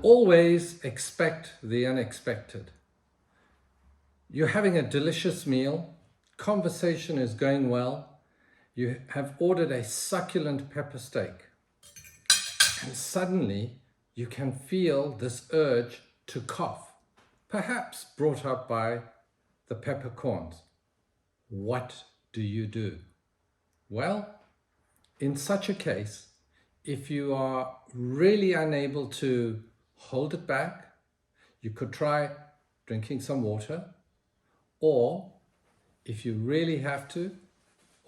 Always expect the unexpected. You're having a delicious meal, conversation is going well, you have ordered a succulent pepper steak, and suddenly you can feel this urge to cough, perhaps brought up by the peppercorns. What do you do? Well, in such a case, if you are really unable to hold it back, you could try drinking some water, or if you really have to,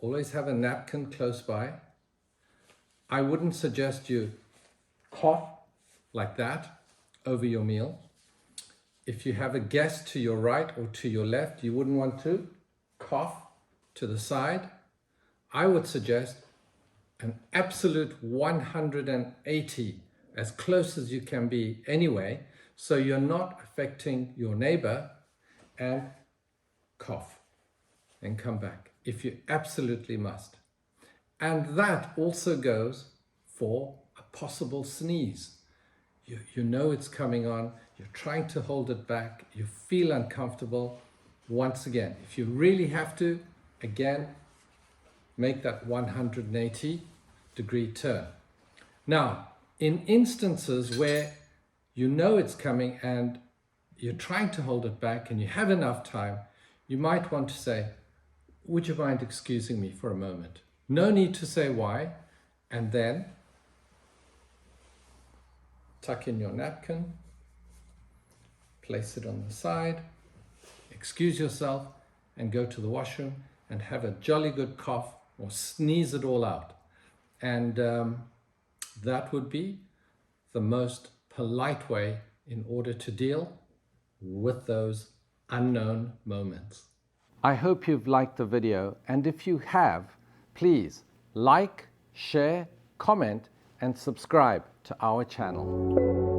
always have a napkin close by. I wouldn't suggest you cough like that over your meal. If you have a guest to your right or to your left, you wouldn't want to cough to the side. I would suggest an absolute 180, as close as you can be anyway, so you're not affecting your neighbor, and cough and come back if you absolutely must. And that also goes for a possible sneeze. You know it's coming on, you're trying to hold it back, you feel uncomfortable. Once again, if you really have to, again, make that 180-degree turn. Now, in instances where you know it's coming and you're trying to hold it back and you have enough time, you might want to say, would you mind excusing me for a moment? No need to say why, and then tuck in your napkin, place it on the side, excuse yourself, and go to the washroom and have a jolly good cough or sneeze it all out. And that would be the most polite way in order to deal with those unknown moments. I hope you've liked the video, and if you have, please like, share, comment, and subscribe to our channel.